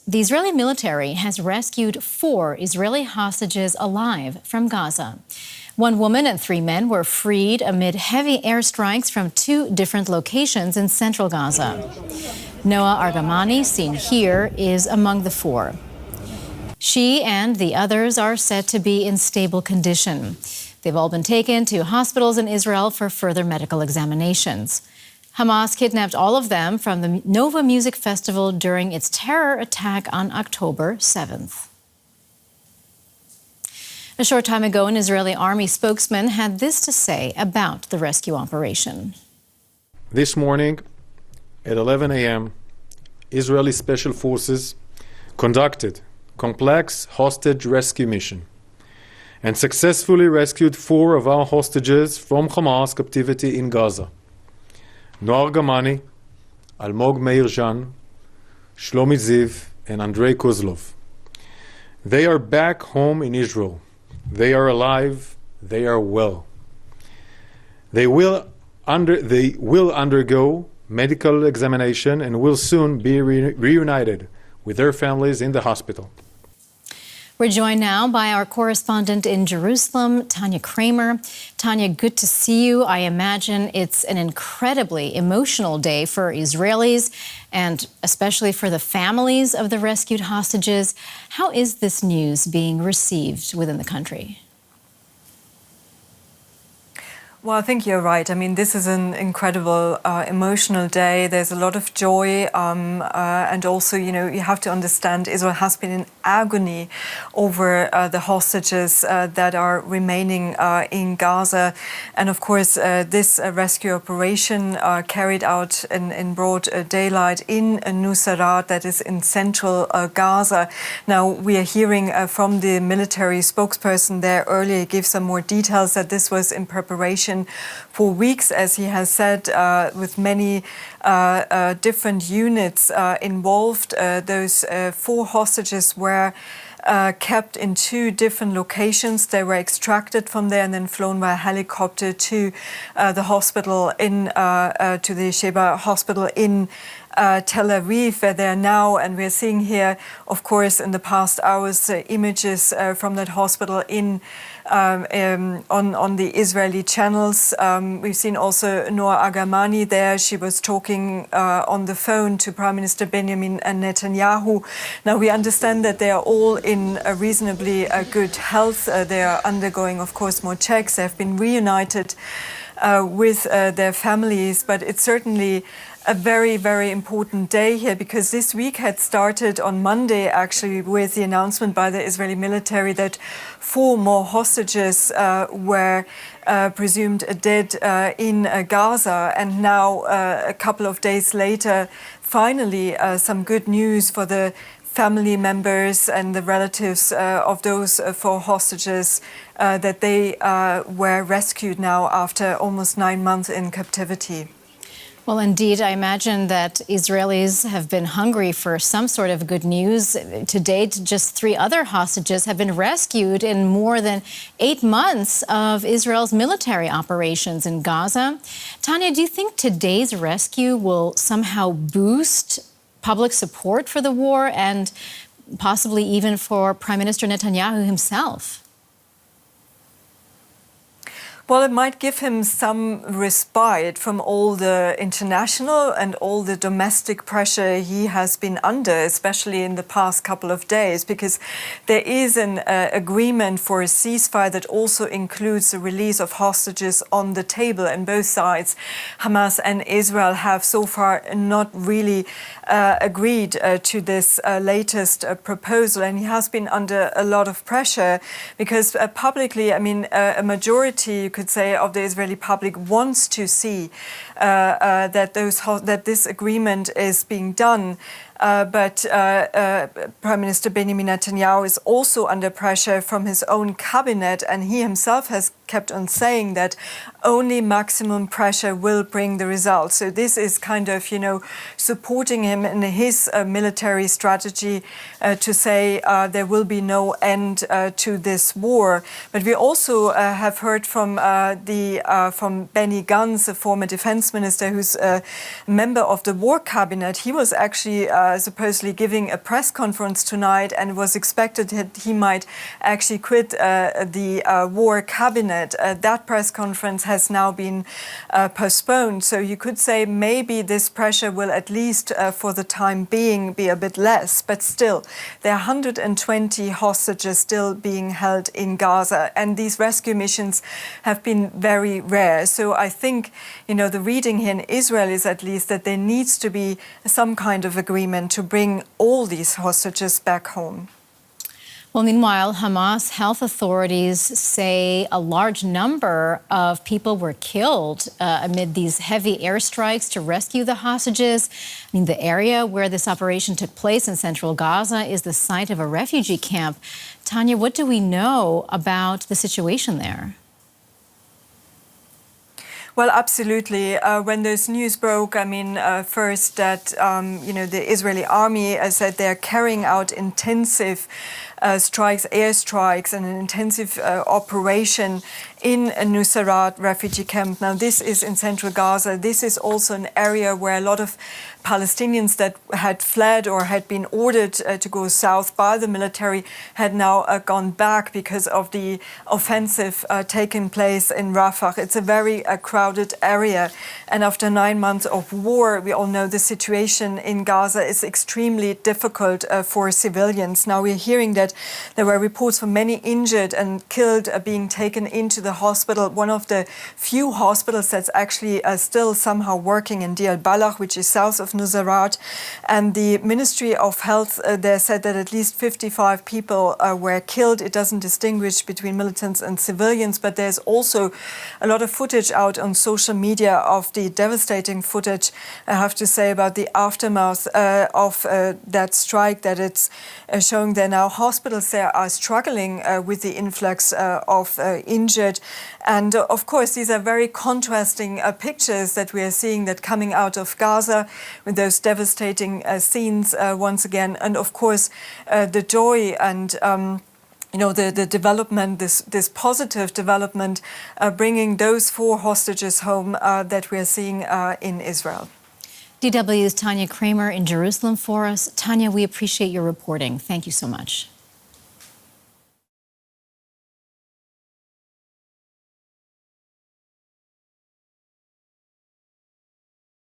The Israeli military has rescued 4 Israeli hostages alive from Gaza. 1 woman and 3 men were freed amid heavy airstrikes from 2 different locations in central Gaza. Noah Argamani, seen here, is among the 4. She and the others are said to be in stable condition. They've all been taken to hospitals in Israel for further medical examinations. Hamas kidnapped all of them from the Nova Music Festival during its terror attack on October 7th. A short time ago, an Israeli army spokesman had this to say about the rescue operation. This morning at 11 a.m., Israeli Special Forces conducted a complex hostage rescue mission and successfully rescued 4 of our hostages from Hamas captivity in Gaza. Noah Argamani, Almog Meir Jan, Shlomi Ziv, and Andrei Kozlov. They are back home in Israel. They are alive. They are well. They will undergo medical examination and will soon be reunited with their families in the hospital. We're joined now by our correspondent in Jerusalem, Tania Krämer. Tania, good to see you. I imagine it's an incredibly emotional day for Israelis and especially for the families of the rescued hostages. How is this news being received within the country? Well, I think you're right. I mean, this is an incredible, emotional day. There's a lot of joy. And also, you know, you have to understand Israel has been in agony over the hostages that are remaining in Gaza. And of course, this rescue operation carried out in broad daylight in al-Nuseirat, that is in central Gaza. Now, we are hearing from the military spokesperson there earlier, give some more details that this was in preparation for weeks, as he has said, with many different units involved. Those 4 hostages were kept in 2 different locations. They were extracted from there and then flown by helicopter to the hospital to the Sheba hospital in Tel Aviv, where they are now. And we're seeing here, of course, in the past hours, images from that hospital on the Israeli channels. We've seen also Noah Argamani there. She was talking on the phone to Prime Minister Benjamin Netanyahu. Now, we understand that they are all in a reasonably good health. They are undergoing, of course, more checks. They have been reunited with their families, but it's certainly a very, very important day here, because this week had started on Monday, actually, with the announcement by the Israeli military that 4 more hostages were presumed dead in Gaza. And now, a couple of days later, finally, some good news for the family members and the relatives of those 4 hostages that they were rescued now after almost 9 months in captivity. Well, indeed, I imagine that Israelis have been hungry for some sort of good news. To date, just 3 other hostages have been rescued in more than 8 months of Israel's military operations in Gaza. Tania, do you think today's rescue will somehow boost public support for the war and possibly even for Prime Minister Netanyahu himself? Well, it might give him some respite from all the international and all the domestic pressure he has been under, especially in the past couple of days, because there is an agreement for a ceasefire that also includes the release of hostages on the table. And both sides, Hamas and Israel, have so far not really agreed to this latest proposal. And he has been under a lot of pressure because publicly, I mean, a majority, you could say, of the Israeli public wants to see that this agreement is being done. But Prime Minister Benjamin Netanyahu is also under pressure from his own cabinet, and he himself has kept on saying that only maximum pressure will bring the results. So this is kind of, supporting him in his military strategy to say there will be no end to this war. But we also have heard from from Benny Gantz, a former defense minister who's a member of the war cabinet. He was actually supposedly giving a press conference tonight, and was expected that he might actually quit the war cabinet. That press conference has now been postponed. So you could say maybe this pressure will, at least for the time being, be a bit less. But still, there are 120 hostages still being held in Gaza, and these rescue missions have been very rare. So I think, the reading here in Israel is at least that there needs to be some kind of agreement to bring all these hostages back home. Well, meanwhile, Hamas health authorities say a large number of people were killed amid these heavy airstrikes to rescue the hostages. I mean, the area where this operation took place in central Gaza is the site of a refugee camp. Tania, what do we know about the situation there? Well, absolutely. When this news broke, first that, the Israeli army said they're carrying out intensive airstrikes, and an intensive operation in al-Nuseirat refugee camp. Now, this is in central Gaza. This is also an area where a lot of Palestinians that had fled or had been ordered to go south by the military had now gone back because of the offensive taking place in Rafah. It's a very crowded area. And after 9 months of war, we all know the situation in Gaza is extremely difficult for civilians. Now, we're hearing that there were reports of many injured and killed being taken into the hospital, one of the few hospitals that's actually still somehow working in Deir al-Balach, which is south of Nuseirat. And the Ministry of Health there said that at least 55 people were killed. It doesn't distinguish between militants and civilians, but there's also a lot of footage out on social media of the devastating footage, I have to say, about the aftermath of that strike, that it's showing that now hospitals there are struggling with the influx of injured. And of course, these are very contrasting pictures that we are seeing that coming out of Gaza, with those devastating scenes once again. And of course, the joy and the development, this positive development, bringing those 4 hostages home that we are seeing in Israel. DW's Tania Krämer in Jerusalem for us. Tania, we appreciate your reporting. Thank you so much.